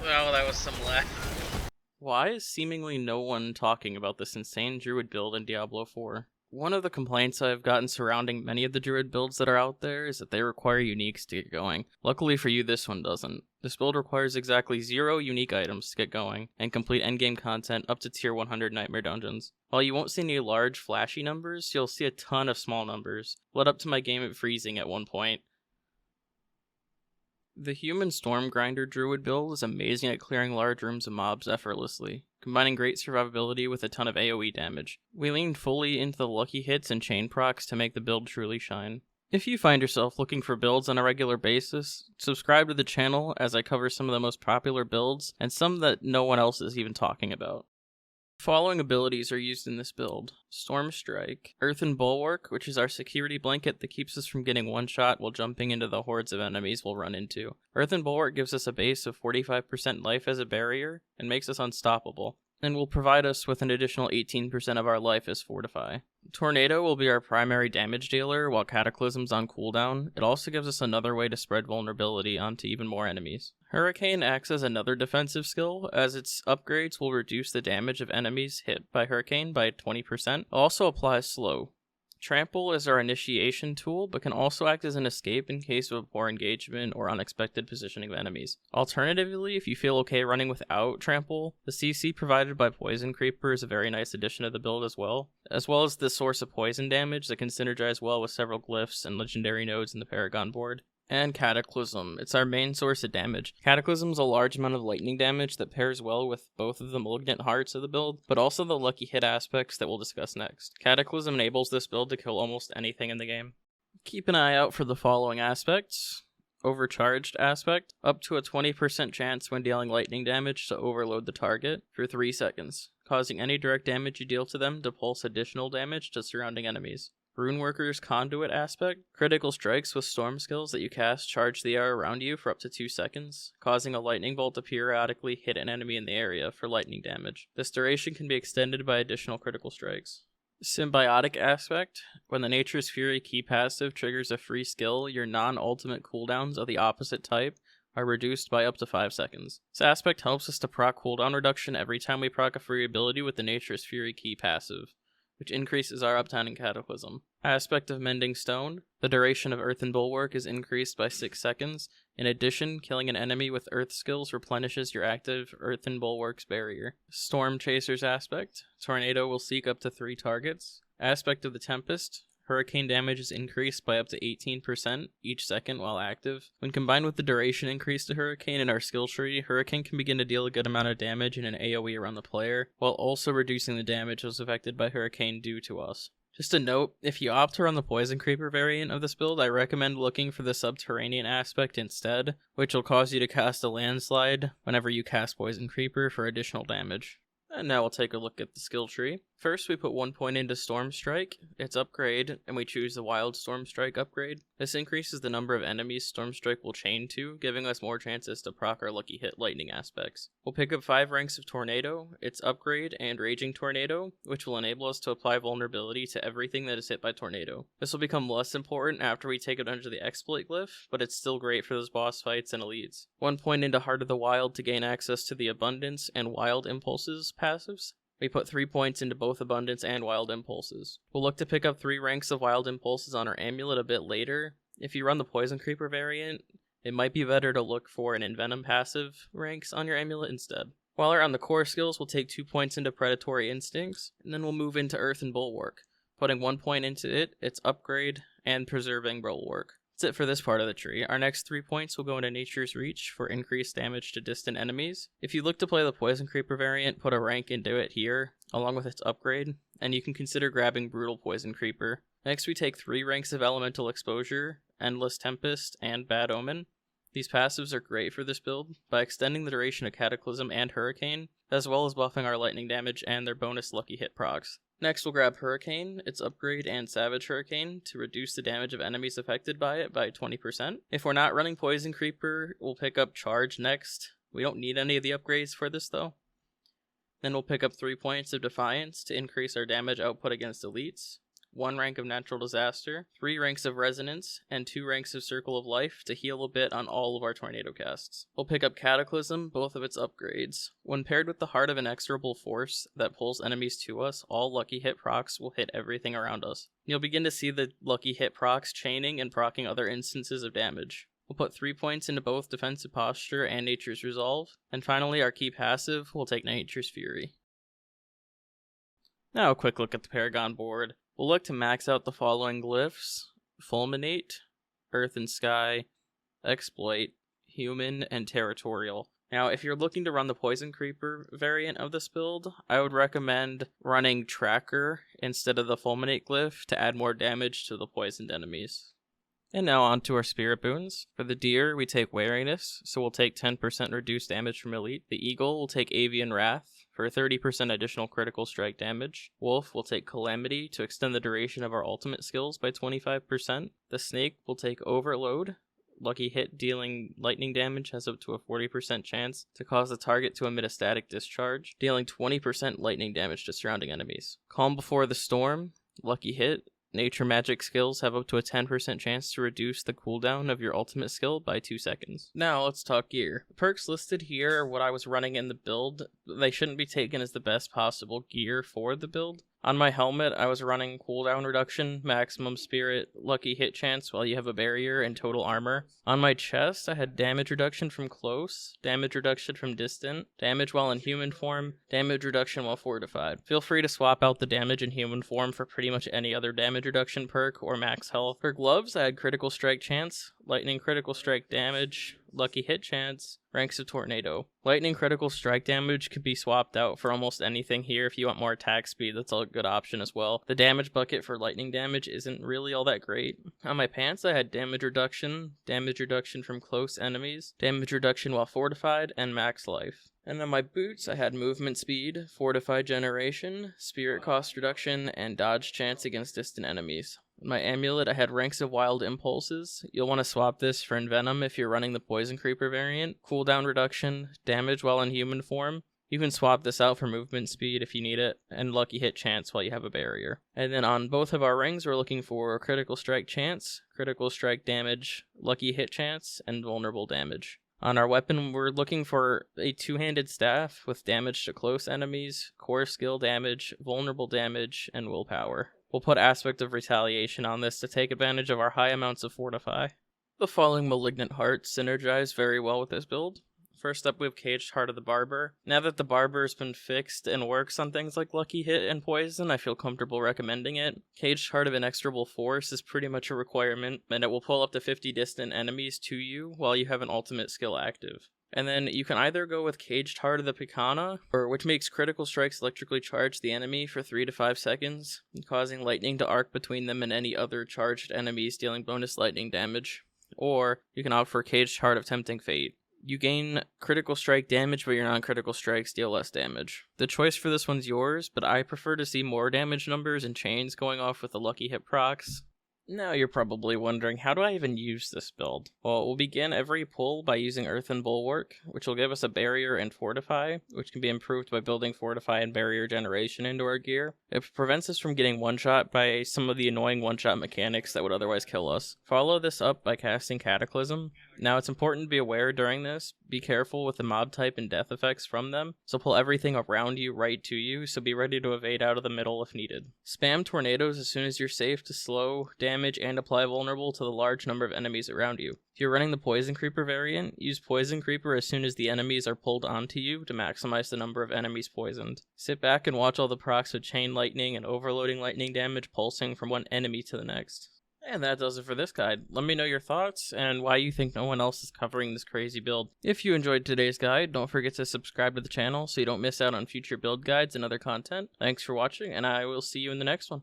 Oh, that was some lag. Why is seemingly no one talking about this insane Druid build in Diablo 4? One of the complaints I've gotten surrounding many of the Druid builds that are out there is that they require uniques to get going. Luckily for you, this one doesn't. This build requires exactly 0 unique items to get going, and complete endgame content up to tier 100 Nightmare Dungeons. While you won't see any large, flashy numbers, you'll see a ton of small numbers, led up to my game at freezing at one point. The Human Storm Grinder Druid build is amazing at clearing large rooms of mobs effortlessly, combining great survivability with a ton of AoE damage. We leaned fully into the lucky hits and chain procs to make the build truly shine. If you find yourself looking for builds on a regular basis, subscribe to the channel as I cover some of the most popular builds and some that no one else is even talking about. The following abilities are used in this build: Storm Strike, Earthen Bulwark, which is our security blanket that keeps us from getting one shot while jumping into the hordes of enemies we'll run into. Earthen Bulwark gives us a base of 45% life as a barrier and makes us unstoppable, and will provide us with an additional 18% of our life as fortify. Tornado will be our primary damage dealer while Cataclysm's on cooldown. It also gives us another way to spread vulnerability onto even more enemies. Hurricane acts as another defensive skill, as its upgrades will reduce the damage of enemies hit by Hurricane by 20%. It also applies slow. Trample is our initiation tool, but can also act as an escape in case of a poor engagement or unexpected positioning of enemies. Alternatively, if you feel okay running without Trample, the CC provided by Poison Creeper is a very nice addition to the build as well as the source of poison damage that can synergize well with several glyphs and legendary nodes in the Paragon Board. And Cataclysm. It's our main source of damage. Cataclysm is a large amount of lightning damage that pairs well with both of the Malignant Hearts of the build, but also the lucky hit aspects that we'll discuss next. Cataclysm enables this build to kill almost anything in the game. Keep an eye out for the following aspects. Overcharged aspect, up to a 20% chance when dealing lightning damage to overload the target for 3 seconds, causing any direct damage you deal to them to pulse additional damage to surrounding enemies. Runeworker's Conduit aspect, critical strikes with storm skills that you cast charge the air around you for up to 2 seconds, causing a lightning bolt to periodically hit an enemy in the area for lightning damage. This duration can be extended by additional critical strikes. Symbiotic aspect, when the Nature's Fury key passive triggers a free skill, your non-ultimate cooldowns of the opposite type are reduced by up to 5 seconds. This aspect helps us to proc cooldown reduction every time we proc a free ability with the Nature's Fury key passive, which increases our uptime in Cataclysm. Aspect of Mending Stone, the duration of Earthen Bulwark is increased by 6 seconds. In addition, killing an enemy with Earth skills replenishes your active Earthen Bulwark's barrier. Storm Chaser's aspect, Tornado will seek up to 3 targets. Aspect of the Tempest, hurricane damage is increased by up to 18% each second while active. When combined with the duration increase to Hurricane in our skill tree, Hurricane can begin to deal a good amount of damage in an AoE around the player, while also reducing the damage that was affected by Hurricane due to us. Just a note, if you opt to run the Poison Creeper variant of this build, I recommend looking for the Subterranean aspect instead, which will cause you to cast a Landslide whenever you cast Poison Creeper for additional damage. And now we'll take a look at the skill tree. First, we put 1 point into Storm Strike, its upgrade, and we choose the Wild Storm Strike upgrade. This increases the number of enemies Storm Strike will chain to, giving us more chances to proc our lucky hit lightning aspects. We'll pick up 5 ranks of Tornado, its upgrade, and Raging Tornado, which will enable us to apply vulnerability to everything that is hit by Tornado. This will become less important after we take it under the Exploit glyph, but it's still great for those boss fights and elites. 1 point into Heart of the Wild to gain access to the Abundance and Wild Impulses passives. We put 3 points into both Abundance and Wild Impulses. We'll look to pick up 3 ranks of Wild Impulses on our amulet a bit later. If you run the Poison Creeper variant, it might be better to look for an Envenom passive ranks on your amulet instead. While we're on the core skills, we'll take 2 points into Predatory Instincts, and then we'll move into Earthen Bulwark, putting 1 point into it, its upgrade, and Preserving Bulwark. That's it for this part of the tree. Our next 3 points will go into Nature's Reach for increased damage to distant enemies. If you look to play the Poison Creeper variant, put a rank into it here, along with its upgrade, and you can consider grabbing Brutal Poison Creeper. Next we take 3 ranks of Elemental Exposure, Endless Tempest, and Bad Omen. These passives are great for this build by extending the duration of Cataclysm and Hurricane, as well as buffing our lightning damage and their bonus lucky hit procs. Next we'll grab Hurricane, its upgrade, and Savage Hurricane to reduce the damage of enemies affected by it by 20%. If we're not running Poison Creeper, we'll pick up Charge next. We don't need any of the upgrades for this though. Then we'll pick up 3 points of Defiance to increase our damage output against elites. 1 rank of Natural Disaster, 3 ranks of Resonance, and 2 ranks of Circle of Life to heal a bit on all of our tornado casts. We'll pick up Cataclysm, both of its upgrades. When paired with the Heart of Inexorable Force that pulls enemies to us, all lucky hit procs will hit everything around us. You'll begin to see the lucky hit procs chaining and proccing other instances of damage. We'll put 3 points into both Defensive Posture and Nature's Resolve, and finally our key passive will take Nature's Fury. Now a quick look at the Paragon board. We'll look to max out the following glyphs: Fulminate, Earth and Sky, Exploit, Human, and Territorial. Now, if you're looking to run the Poison Creeper variant of this build, I would recommend running Tracker instead of the Fulminate glyph to add more damage to the poisoned enemies. And now on to our Spirit Boons. For the Deer, we take Wariness, so we'll take 10% reduced damage from Elite. The Eagle will take Avian Wrath for 30% additional critical strike damage. Wolf will take Calamity to extend the duration of our ultimate skills by 25%. The Snake will take Overload. Lucky hit dealing lightning damage has up to a 40% chance to cause the target to emit a static discharge, dealing 20% lightning damage to surrounding enemies. Calm Before the Storm, lucky hit. Nature magic skills have up to a 10% chance to reduce the cooldown of your ultimate skill by 2 seconds. Now let's talk gear. The perks listed here are what I was running in the build. They shouldn't be taken as the best possible gear for the build. On my helmet, I was running cooldown reduction, maximum spirit, lucky hit chance while you have a barrier, and total armor. On my chest, I had damage reduction from close, damage reduction from distant, damage while in human form, damage reduction while fortified. Feel free to swap out the damage in human form for pretty much any other damage reduction perk or max health. For gloves, I had critical strike chance, lightning critical strike damage, lucky hit chance, ranks of tornado. Lightning critical strike damage could be swapped out for almost anything here. If you want more attack speed, that's a good option as well. The damage bucket for lightning damage isn't really all that great. On my pants, I had damage reduction from close enemies, damage reduction while fortified, and max life. And on my boots, I had movement speed, fortify generation, spirit cost reduction, and dodge chance against distant enemies. My amulet, I had ranks of wild impulses. You'll want to swap this for Envenom if you're running the Poison Creeper variant. Cooldown reduction, damage while in human form. You can swap this out for movement speed if you need it, and lucky hit chance while you have a barrier. And then on both of our rings, we're looking for critical strike chance, critical strike damage, lucky hit chance, and vulnerable damage. On our weapon, we're looking for a two-handed staff with damage to close enemies, core skill damage, vulnerable damage, and willpower. We'll put Aspect of Retaliation on this to take advantage of our high amounts of Fortify. The following Malignant Hearts synergize very well with this build. First up, we have Caged Heart of the Barber. Now that the Barber has been fixed and works on things like Lucky Hit and Poison, I feel comfortable recommending it. Caged Heart of Inexorable Force is pretty much a requirement, and it will pull up to 50 distant enemies to you while you have an ultimate skill active. And then you can either go with Caged Heart of the Picana, which makes critical strikes electrically charge the enemy for 3 to 5 seconds, causing lightning to arc between them and any other charged enemies, dealing bonus lightning damage. Or you can opt for Caged Heart of Tempting Fate. You gain critical strike damage, but your non-critical strikes deal less damage. The choice for this one's yours, but I prefer to see more damage numbers and chains going off with the lucky hit procs. Now you're probably wondering, how do I even use this build? Well, we'll begin every pull by using Earthen Bulwark, which will give us a barrier and fortify, which can be improved by building fortify and barrier generation into our gear. It prevents us from getting one-shot by some of the annoying one-shot mechanics that would otherwise kill us. Follow this up by casting Cataclysm. Now it's important to be aware during this, be careful with the mob type and death effects from them, so pull everything around you right to you, so be ready to evade out of the middle if needed. Spam tornadoes as soon as you're safe to slow, damage, and apply vulnerable to the large number of enemies around you. If you're running the Poison Creeper variant, use Poison Creeper as soon as the enemies are pulled onto you to maximize the number of enemies poisoned. Sit back and watch all the procs with Chain Lightning and Overloading Lightning damage pulsing from one enemy to the next. And that does it for this guide. Let me know your thoughts and why you think no one else is covering this crazy build. If you enjoyed today's guide, don't forget to subscribe to the channel so you don't miss out on future build guides and other content. Thanks for watching, and I will see you in the next one.